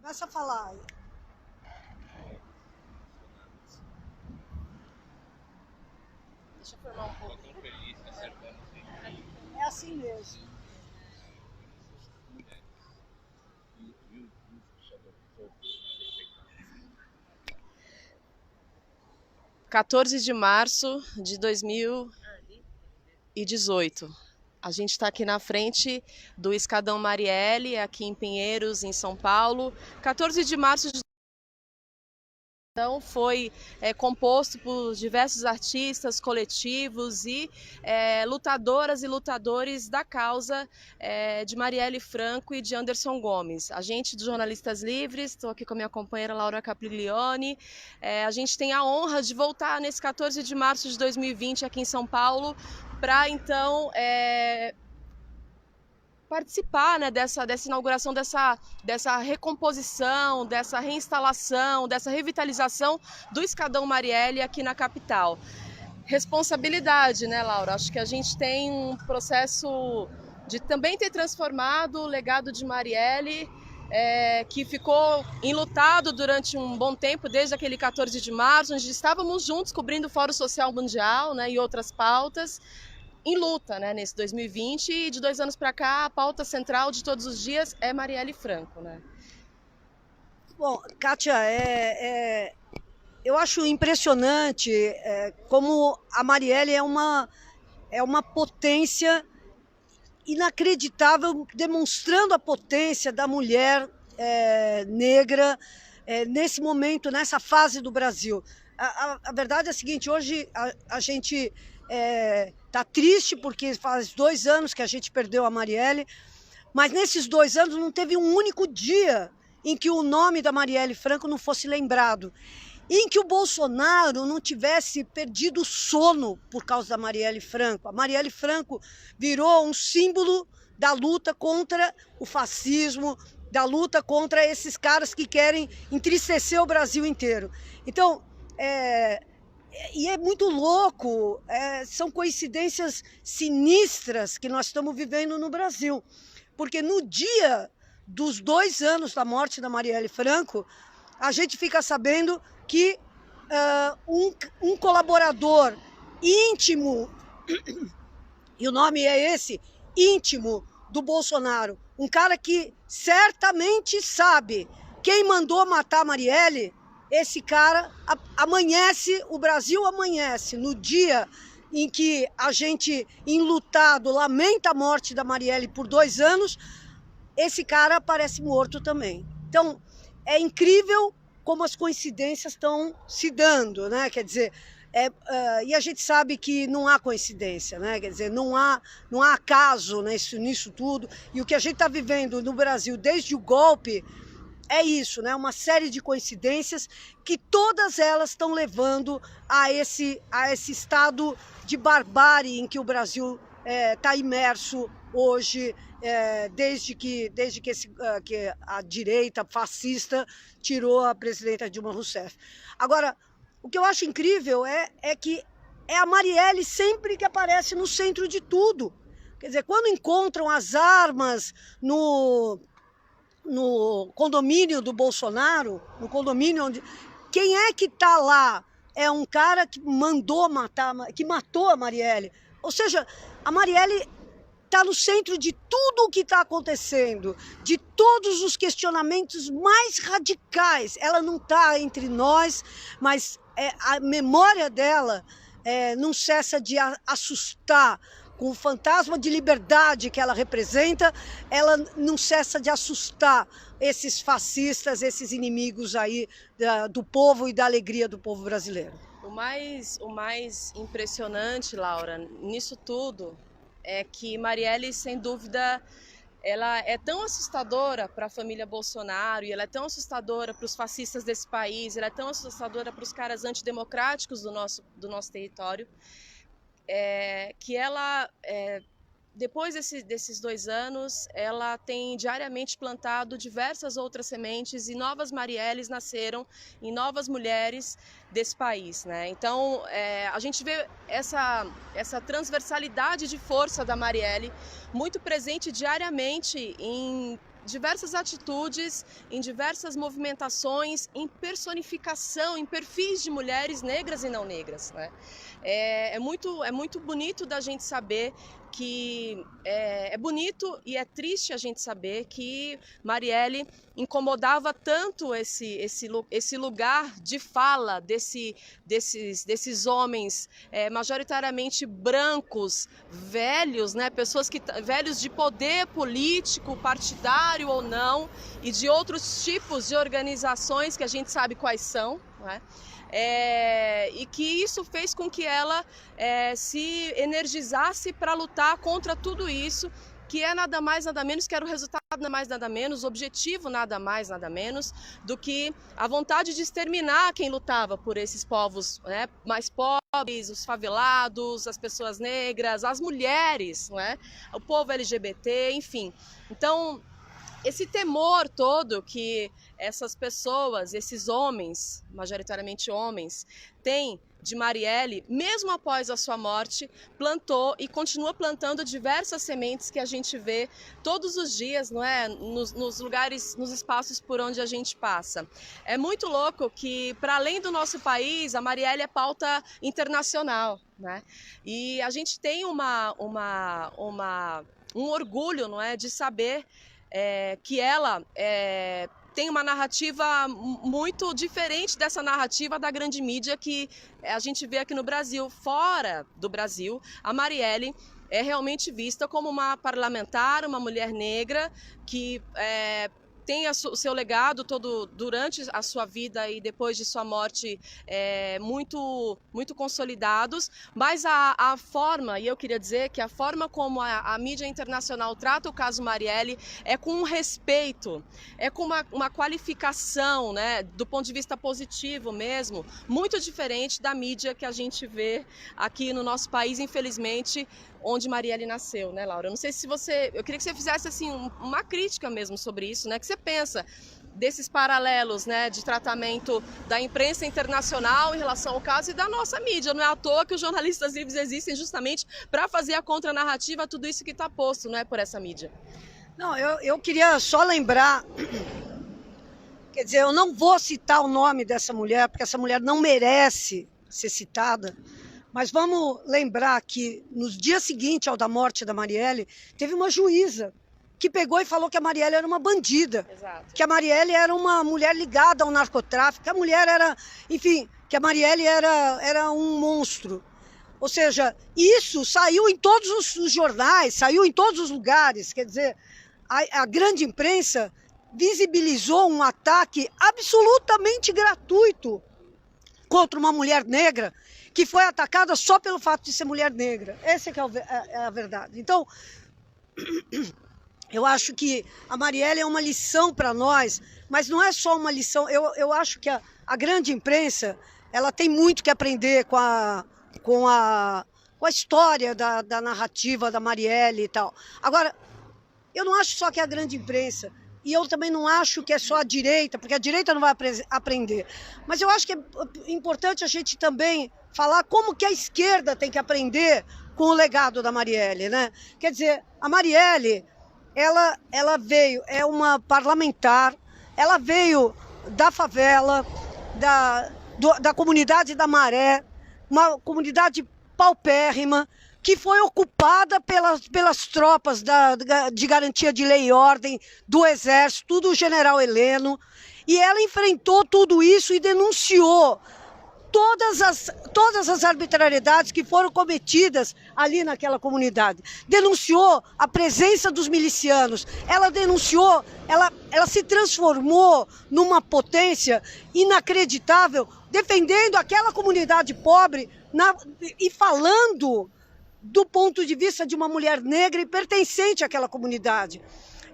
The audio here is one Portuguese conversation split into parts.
Começa a falar. Deixa eu formar um pouco. É assim mesmo. – 14 de março de 2018. A gente está aqui na frente do Escadão Marielle, aqui em Pinheiros, em São Paulo. 14 de março de então foi composto por diversos artistas, coletivos e lutadoras e lutadores da causa de Marielle Franco e de Anderson Gomes. A gente, dos Jornalistas Livres, estou aqui com a minha companheira Laura Capriglione, a gente tem a honra de voltar nesse 14 de março de 2020 aqui em São Paulo para então participar, né, dessa inauguração, dessa recomposição, dessa reinstalação, dessa revitalização do Escadão Marielle aqui na capital. Responsabilidade, né, Laura? Acho que a gente tem um processo de também ter transformado o legado de Marielle, que ficou enlutado durante um bom tempo, desde aquele 14 de março, onde estávamos juntos cobrindo o Fórum Social Mundial, né, e outras pautas, em luta, né, nesse 2020, e de 2 anos para cá a pauta central de todos os dias é Marielle Franco, né? Bom, Kátia, eu acho impressionante como a Marielle é uma potência inacreditável, demonstrando a potência da mulher negra nesse momento, nessa fase do Brasil. A verdade é a seguinte, hoje a gente está triste porque faz 2 anos que a gente perdeu a Marielle, mas nesses 2 anos não teve um único dia em que o nome da Marielle Franco não fosse lembrado, em que o Bolsonaro não tivesse perdido o sono por causa da Marielle Franco. A Marielle Franco virou um símbolo da luta contra o fascismo, da luta contra esses caras que querem entristecer o Brasil inteiro. Então, e é muito louco, são coincidências sinistras que nós estamos vivendo no Brasil. Porque no dia dos 2 anos da morte da Marielle Franco, a gente fica sabendo que um colaborador íntimo, e o nome é esse, íntimo do Bolsonaro, um cara que certamente sabe quem mandou matar a Marielle, esse cara amanhece, o Brasil amanhece no dia em que a gente, enlutado, lamenta a morte da Marielle por 2 anos, esse cara aparece morto também. Então, é incrível como as coincidências estão se dando, né? Quer dizer, e a gente sabe que não há coincidência, né? Quer dizer, não há acaso nisso tudo. E o que a gente está vivendo no Brasil desde o golpe é isso, né? Uma série de coincidências que todas elas estão levando a esse estado de barbárie em que o Brasil está imerso hoje, desde que a direita fascista tirou a presidenta Dilma Rousseff. Agora, o que eu acho incrível é que é a Marielle sempre que aparece no centro de tudo. Quer dizer, quando encontram as armas no condomínio do Bolsonaro, no condomínio onde... Quem é que está lá? É um cara que mandou matar, que matou a Marielle. Ou seja, a Marielle está no centro de tudo o que está acontecendo, de todos os questionamentos mais radicais. Ela não está entre nós, mas a memória dela não cessa de assustar. Com o fantasma de liberdade que ela representa, ela não cessa de assustar esses fascistas, esses inimigos aí do povo e da alegria do povo brasileiro. O mais impressionante, Laura, nisso tudo, é que Marielle, sem dúvida, ela é tão assustadora para a família Bolsonaro, e ela é tão assustadora para os fascistas desse país, ela é tão assustadora para os caras antidemocráticos do nosso território, que ela, depois desses 2 anos, ela tem diariamente plantado diversas outras sementes e novas Marielles nasceram em novas mulheres desse país, né? Então, a gente vê essa transversalidade de força da Marielle muito presente diariamente diversas atitudes, em diversas movimentações, em personificação, em perfis de mulheres negras e não negras, né? É muito bonito da gente saber que é bonito e é triste a gente saber que Marielle incomodava tanto esse lugar de fala desses homens majoritariamente brancos, velhos, né? Pessoas velhos de poder político, partidário ou não, e de outros tipos de organizações que a gente sabe quais são, né? E que isso fez com que ela se energizasse para lutar contra tudo isso, que é nada mais nada menos, que era o resultado nada mais nada menos, o objetivo nada mais nada menos do que a vontade de exterminar quem lutava por esses povos, né, mais pobres, os favelados, as pessoas negras, as mulheres, não é? O povo LGBT, enfim. Então, esse temor todo que essas pessoas, esses homens, majoritariamente homens, têm de Marielle, mesmo após a sua morte, plantou e continua plantando diversas sementes que a gente vê todos os dias, não é? Nos lugares, nos espaços por onde a gente passa. É muito louco que, para além do nosso país, a Marielle é pauta internacional, né? E a gente tem um orgulho, não é, de saber que ela tem uma narrativa muito diferente dessa narrativa da grande mídia que a gente vê aqui no Brasil. Fora do Brasil, a Marielle é realmente vista como uma parlamentar, uma mulher negra que tem o seu legado todo durante a sua vida e depois de sua morte muito consolidados, mas a forma, e eu queria dizer que a forma como a mídia internacional trata o caso Marielle é com um respeito, é com uma qualificação, né, do ponto de vista positivo mesmo, muito diferente da mídia que a gente vê aqui no nosso país, infelizmente, onde Marielle nasceu, né, Laura? Eu não sei se eu queria que você fizesse assim uma crítica mesmo sobre isso, né? Que você pensa desses paralelos, né, de tratamento da imprensa internacional em relação ao caso e da nossa mídia. Não é à toa que os jornalistas livres existem justamente para fazer a contranarrativa a tudo isso que está posto, né, por essa mídia. Não, eu queria só lembrar, quer dizer, eu não vou citar o nome dessa mulher, porque essa mulher não merece ser citada, mas vamos lembrar que nos dias seguintes ao da morte da Marielle, teve uma juíza que pegou e falou que a Marielle era uma bandida. Exato. Que a Marielle era uma mulher ligada ao narcotráfico, que a mulher era, enfim, que a Marielle era um monstro. Ou seja, isso saiu em todos os jornais, saiu em todos os lugares, quer dizer, a grande imprensa visibilizou um ataque absolutamente gratuito contra uma mulher negra que foi atacada só pelo fato de ser mulher negra. Essa que é a verdade. Então, eu acho que a Marielle é uma lição para nós, mas não é só uma lição. Eu acho que a grande imprensa ela tem muito que aprender com a história da narrativa da Marielle e tal. Agora, eu não acho só que é a grande imprensa, e eu também não acho que é só a direita, porque a direita não vai aprender. Mas eu acho que é importante a gente também falar como que a esquerda tem que aprender com o legado da Marielle, né? Quer dizer, a Marielle, ela veio, é uma parlamentar, ela veio da favela, da comunidade da Maré, uma comunidade paupérrima, que foi ocupada pelas tropas de garantia de lei e ordem, do Exército, do general Heleno, e ela enfrentou tudo isso e denunciou todas as arbitrariedades que foram cometidas ali naquela comunidade. Denunciou a presença dos milicianos, ela denunciou, ela se transformou numa potência inacreditável, defendendo aquela comunidade pobre e falando do ponto de vista de uma mulher negra e pertencente àquela comunidade.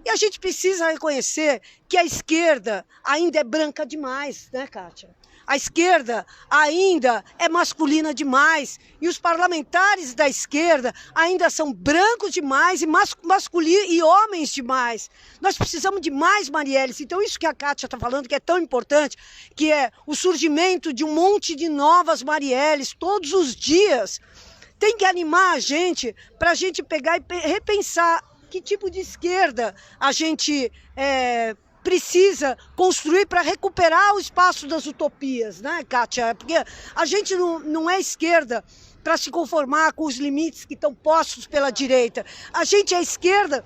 E a gente precisa reconhecer que a esquerda ainda é branca demais, né, Kátia? A esquerda ainda é masculina demais e os parlamentares da esquerda ainda são brancos demais e masculinos e homens demais. Nós precisamos de mais Marielles. Então isso que a Kátia está falando, que é tão importante, que é o surgimento de um monte de novas Marielles todos os dias, tem que animar a gente para a gente pegar e repensar que tipo de esquerda a gente precisa construir para recuperar o espaço das utopias, né, Kátia? Porque a gente não é esquerda para se conformar com os limites que estão postos pela direita. A gente é esquerda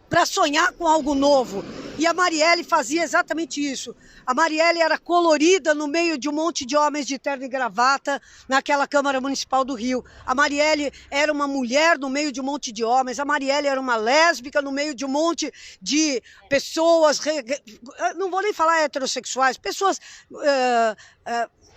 para sonhar com algo novo. E a Marielle fazia exatamente isso. A Marielle era colorida no meio de um monte de homens de terno e gravata naquela Câmara Municipal do Rio. A Marielle era uma mulher no meio de um monte de homens. A Marielle era uma lésbica no meio de um monte de pessoas, não vou nem falar heterossexuais, pessoas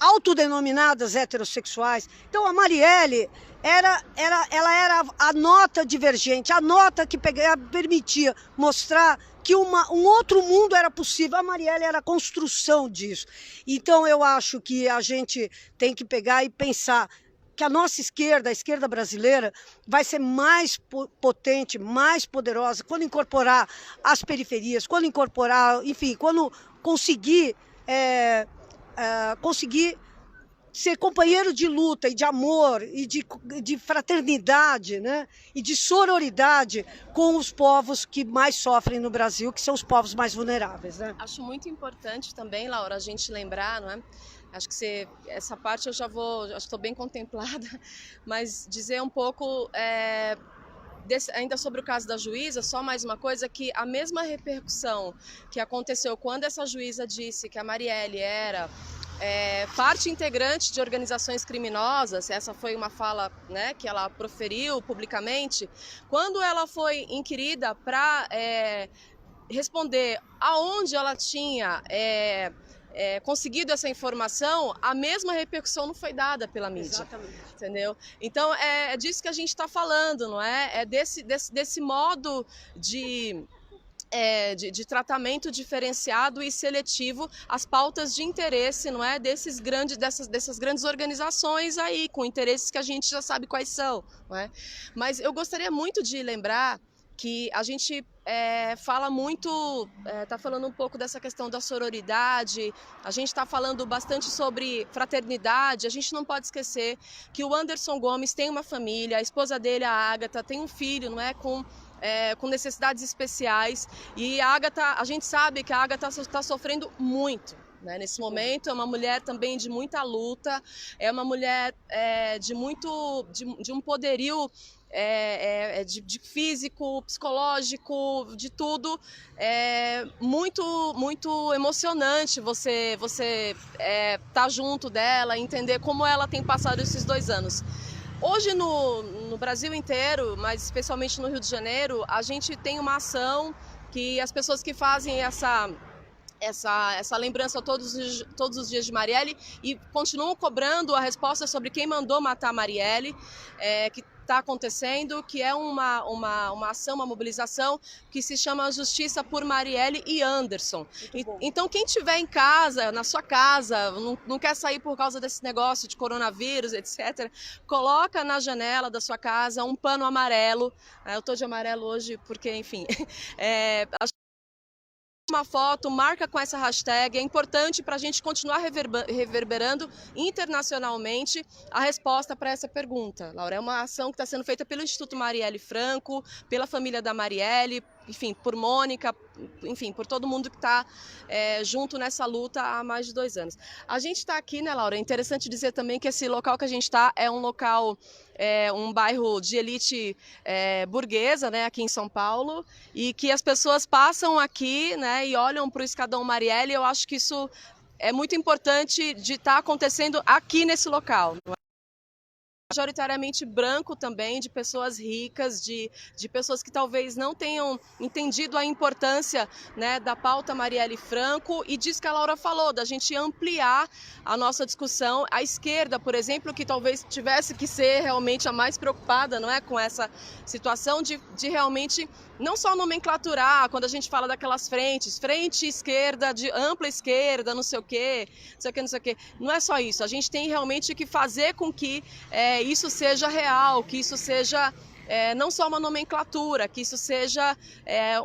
autodenominadas heterossexuais. Então a Marielle ela era a nota divergente, a nota que permitia mostrar que um outro mundo era possível. A Marielle era a construção disso. Então eu acho que a gente tem que pegar e pensar que a nossa esquerda, a esquerda brasileira, vai ser mais potente, mais poderosa quando incorporar as periferias, quando incorporar, enfim, quando conseguir ser companheiro de luta e de amor e de fraternidade, né? E de sororidade com os povos que mais sofrem no Brasil, que são os povos mais vulneráveis, né? Acho muito importante também, Laura, a gente lembrar, não é? Acho que essa parte eu já acho que estou bem contemplada, mas dizer um pouco ainda sobre o caso da juíza, só mais uma coisa, que a mesma repercussão que aconteceu quando essa juíza disse que a Marielle era parte integrante de organizações criminosas, essa foi uma fala, né, que ela proferiu publicamente, quando ela foi inquirida para responder aonde ela tinha conseguido essa informação, a mesma repercussão não foi dada pela mídia. Exatamente. Entendeu? Então é disso que a gente está falando, não é? É desse modo de tratamento diferenciado e seletivo às pautas de interesse, não é? Dessas grandes organizações aí, com interesses que a gente já sabe quais são, não é? Mas eu gostaria muito de lembrar que a gente fala muito, está falando um pouco dessa questão da sororidade, a gente está falando bastante sobre fraternidade, a gente não pode esquecer que o Anderson Gomes tem uma família, a esposa dele, a Ágata, tem um filho, não é? Com necessidades especiais, e a gente sabe que a Ágata está sofrendo muito, né, nesse momento. É uma mulher também de muita luta, é uma mulher de um poderio de físico, psicológico, de tudo. É muito emocionante você tá junto dela, entender como ela tem passado esses 2 anos. Hoje no Brasil inteiro, mas especialmente no Rio de Janeiro, a gente tem uma ação que as pessoas que fazem essa lembrança todos os dias de Marielle e continuam cobrando a resposta sobre quem mandou matar Marielle, que está acontecendo, que é uma ação, uma mobilização que se chama Justiça por Marielle e Anderson. Então quem estiver em casa, na sua casa, não quer sair por causa desse negócio de coronavírus, etc., coloca na janela da sua casa um pano amarelo. Eu estou de amarelo hoje porque, enfim, uma foto, marca com essa hashtag, é importante para a gente continuar reverberando internacionalmente a resposta para essa pergunta. Laura, é uma ação que está sendo feita pelo Instituto Marielle Franco, pela família da Marielle, enfim, por Mônica, enfim, por todo mundo que está junto nessa luta há mais de 2 anos. A gente está aqui, né, Laura? É interessante dizer também que esse local que a gente está é um local, um bairro de elite burguesa, né, aqui em São Paulo, e que as pessoas passam aqui, né, e olham para o escadão Marielle. Eu acho que isso é muito importante de estar acontecendo aqui nesse local. Majoritariamente branco também, de pessoas ricas, de pessoas que talvez não tenham entendido a importância, né, da pauta Marielle Franco, e disso que a Laura falou, da gente ampliar a nossa discussão. A esquerda, por exemplo, que talvez tivesse que ser realmente a mais preocupada, não é, com essa situação de realmente não só nomenclaturar, quando a gente fala daquelas frentes, frente esquerda, de ampla esquerda, não sei o quê, não sei o quê, não sei o quê. Não é só isso, a gente tem realmente que fazer com que isso seja real, que isso seja não só uma nomenclatura, que isso seja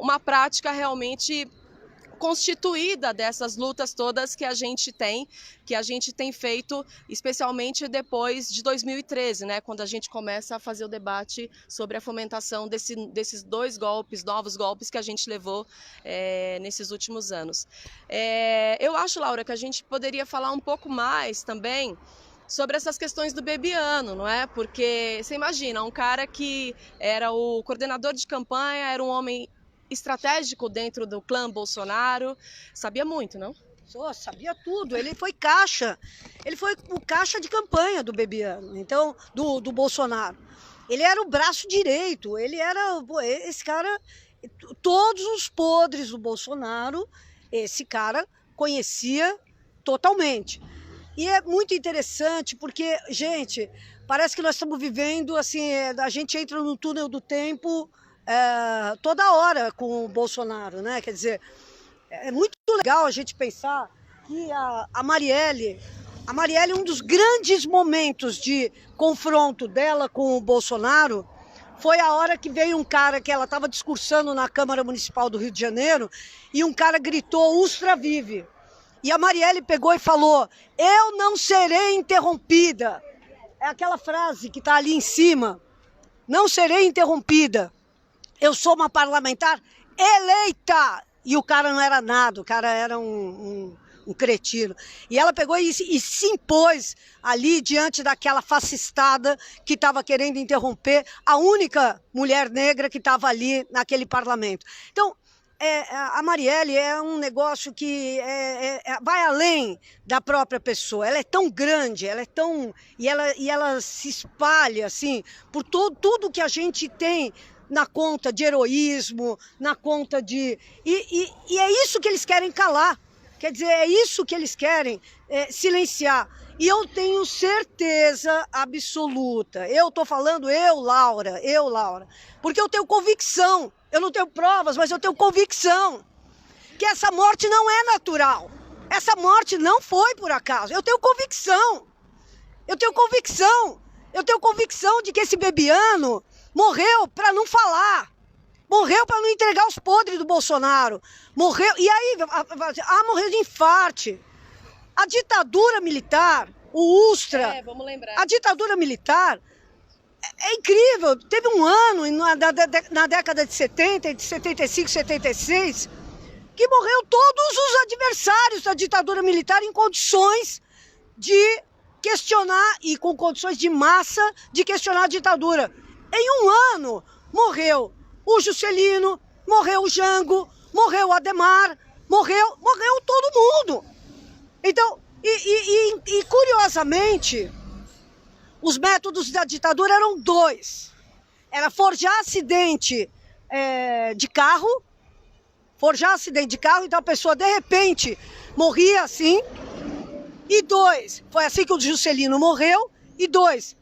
uma prática realmente constituída dessas lutas todas que a gente tem feito, especialmente depois de 2013, né, quando a gente começa a fazer o debate sobre a fomentação desses novos golpes que a gente levou nesses últimos anos. Eu acho, Laura, que a gente poderia falar um pouco mais também sobre essas questões do Bebiano, não é? Porque você imagina, um cara que era o coordenador de campanha, era um homem estratégico dentro do clã Bolsonaro, sabia muito, não? Sabia tudo, ele foi o caixa de campanha do Bebiano, então, do Bolsonaro. Ele era o braço direito, esse cara, todos os podres do Bolsonaro, esse cara conhecia totalmente. E é muito interessante porque, gente, parece que nós estamos vivendo, assim, a gente entra no túnel do tempo toda hora com o Bolsonaro, né? Quer dizer, é muito legal a gente pensar que a Marielle, um dos grandes momentos de confronto dela com o Bolsonaro foi a hora que veio um cara que ela estava discursando na Câmara Municipal do Rio de Janeiro e um cara gritou "Ustra vive". E a Marielle pegou e falou: "Eu não serei interrompida". É aquela frase que está ali em cima. Não serei interrompida. Eu sou uma parlamentar eleita. E o cara não era nada, o cara era um cretino. E ela pegou e se impôs ali diante daquela fascistada que estava querendo interromper a única mulher negra que estava ali naquele parlamento. Então, a Marielle é um negócio que vai além da própria pessoa. Ela é tão grande, ela é tão... E ela se espalha, assim, por tudo que a gente tem na conta de heroísmo, na conta de... E é isso que eles querem calar. Quer dizer, é isso que eles querem silenciar. E eu tenho certeza absoluta. Eu estou falando Laura, porque eu tenho convicção. Eu não tenho provas, mas eu tenho convicção que essa morte não é natural. Essa morte não foi por acaso. Eu tenho convicção. Eu tenho convicção de que esse Bebiano morreu para não falar. Morreu para não entregar os podres do Bolsonaro. Morreu. E aí, morreu de infarte. A ditadura militar, o Ustra. Vamos lembrar. A ditadura militar é incrível. Teve um ano, na década de 70, de 75, 76, que morreu todos os adversários da ditadura militar em condições de questionar, e com condições de massa, de questionar a ditadura. Em um ano, morreu o Juscelino, morreu o Jango, morreu o Adhemar, morreu todo mundo. Então, e curiosamente, os métodos da ditadura eram dois. Era forjar acidente de carro, então a pessoa de repente morria assim. E dois, foi assim que o Juscelino morreu. E dois,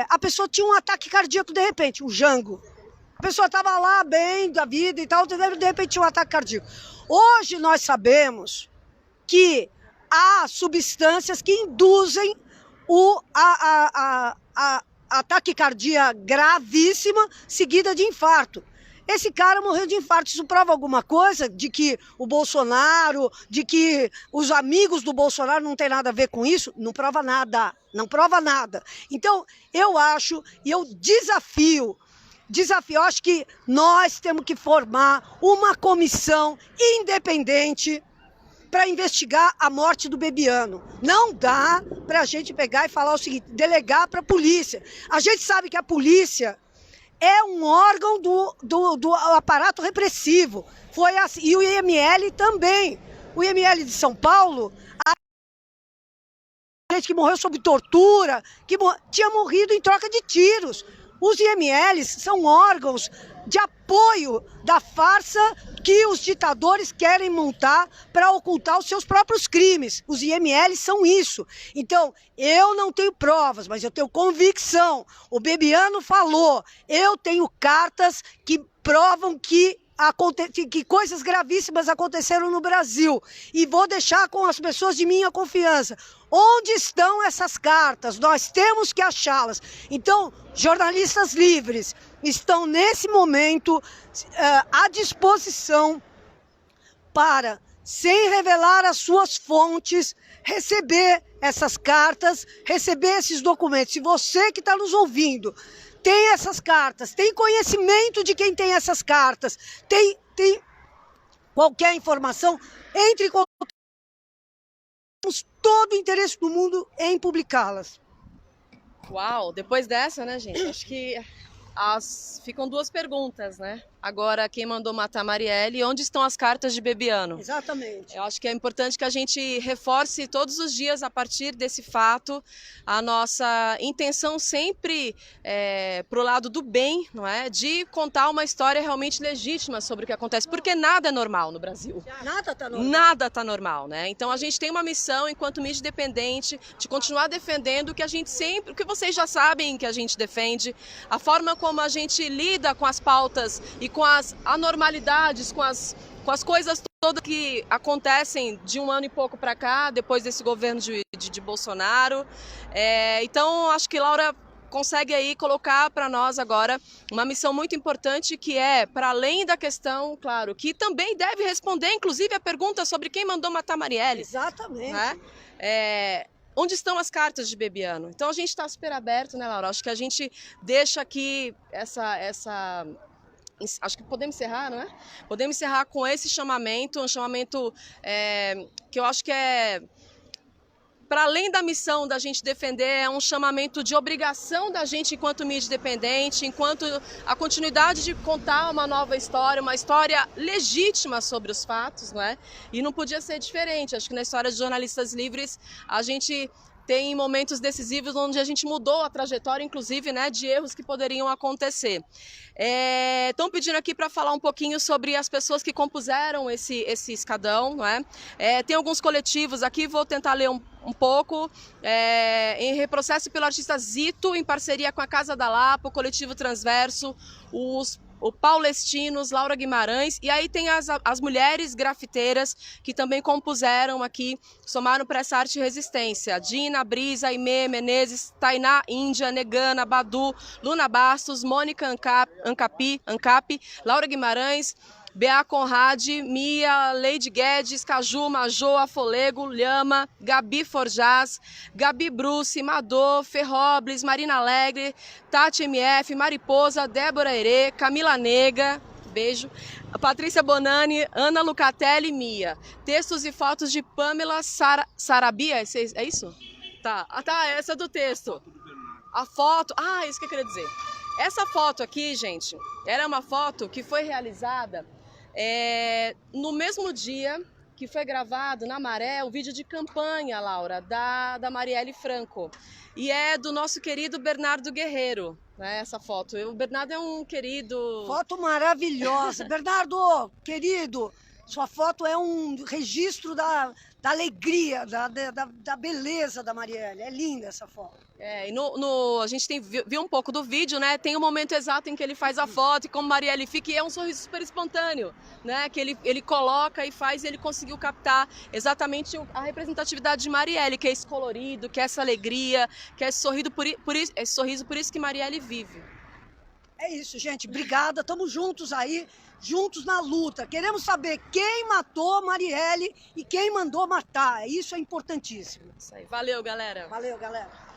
a pessoa tinha um ataque cardíaco de repente, o Jango. A pessoa estava lá bem da vida e tal, de repente tinha um ataque cardíaco. Hoje nós sabemos que há substâncias que induzem a taquicardia gravíssima seguida de infarto. Esse cara morreu de infarto. Isso prova alguma coisa de que o Bolsonaro, de que os amigos do Bolsonaro não tem nada a ver com isso? Não prova nada, não prova nada. Então, eu acho, e eu desafio, acho que nós temos que formar uma comissão independente para investigar a morte do Bebiano. Não dá para a gente pegar e falar o seguinte, delegar para a polícia. A gente sabe que a polícia é um órgão do aparato repressivo. Foi assim, e o IML também. O IML de São Paulo, a gente que morreu sob tortura, tinha morrido em troca de tiros. Os IMLs são órgãos de apoio da farsa que os ditadores querem montar para ocultar os seus próprios crimes. Os IMLs são isso. Então, eu não tenho provas, mas eu tenho convicção. O Bebiano falou, eu tenho cartas que provam que coisas gravíssimas aconteceram no Brasil. E vou deixar com as pessoas de minha confiança. Onde estão essas cartas? Nós temos que achá-las. Então, jornalistas livres estão nesse momento à disposição para, sem revelar as suas fontes, receber essas cartas, receber esses documentos. Se você que está nos ouvindo tem essas cartas, tem conhecimento de quem tem essas cartas, tem qualquer informação, entre em contato. Temos todo o interesse do mundo em publicá-las. Uau, depois dessa, né, gente? Acho que ficam duas perguntas, né? Agora, quem mandou matar Marielle e onde estão as cartas de Bebiano? Exatamente. Eu acho que é importante que a gente reforce todos os dias, a partir desse fato, a nossa intenção sempre pro lado do bem, não é? De contar uma história realmente legítima sobre o que acontece, porque nada é normal no Brasil. Nada está normal. Nada está normal, né? Então a gente tem uma missão, enquanto mídia independente, de continuar defendendo o que a gente sempre, o que vocês já sabem que a gente defende, a forma como a gente lida com as pautas e com as anormalidades, com as coisas todas que acontecem de um ano e pouco para cá, depois desse governo de Bolsonaro. Então, acho que Laura consegue aí colocar para nós agora uma missão muito importante, que é, para além da questão, claro, que também deve responder, inclusive, a pergunta sobre quem mandou matar Marielle. Exatamente. Né? Onde estão as cartas de Bebiano? Então a gente está super aberto, né, Laura? Acho que a gente deixa aqui acho que podemos encerrar, não é? Podemos encerrar com esse chamamento, um chamamento que eu acho que para além da missão da gente defender, é um chamamento de obrigação da gente enquanto mídia independente, enquanto a continuidade de contar uma nova história, uma história legítima sobre os fatos, não é? E não podia ser diferente. Acho que na história de jornalistas livres a gente tem momentos decisivos onde a gente mudou a trajetória, inclusive, né, de erros que poderiam acontecer. Estão pedindo aqui para falar um pouquinho sobre as pessoas que compuseram esse escadão, não é? Tem alguns coletivos aqui, vou tentar ler um pouco. Em reprocesso pelo artista Zito, em parceria com a Casa da Lapa, o Coletivo Transverso, o Paulestinos, Laura Guimarães, e aí tem as mulheres grafiteiras que também compuseram aqui, somaram para essa arte e resistência: Dina, Brisa, Aimee, Menezes, Tainá, Índia, Negana, Badu, Luna Bastos, Mônica Ancapi, Laura Guimarães, Bea Conrad, Mia, Lady Guedes, Caju, Majô, Afolego, Lhama, Gabi Forjaz, Gabi Bruce, Madô, Ferrobles, Marina Alegre, Tati MF, Mariposa, Débora Herê, Camila Nega, beijo, Patrícia Bonani, Ana Lucatelli e Mia. Textos e fotos de Pamela Sarabia, é isso? Tá, essa é do texto. A foto, isso que eu queria dizer. Essa foto aqui, gente, era uma foto que foi realizada no mesmo dia que foi gravado na Maré o vídeo de campanha, Laura, da Marielle Franco. E é do nosso querido Bernardo Guerreiro, né, essa foto. O Bernardo é um querido... Foto maravilhosa. Bernardo, querido, sua foto é um registro da alegria, da beleza da Marielle. É linda essa foto. E a gente viu um pouco do vídeo, né? Tem um momento exato em que ele faz a foto e como Marielle fica, e é um sorriso super espontâneo, né? Que ele coloca e faz, e ele conseguiu captar exatamente a representatividade de Marielle, que é esse colorido, que é essa alegria, que é esse sorriso, por isso que Marielle vive. É isso, gente. Obrigada. Estamos juntos aí, juntos na luta. Queremos saber quem matou Marielle e quem mandou matar. Isso é importantíssimo. Isso aí. Valeu, galera. Valeu, galera.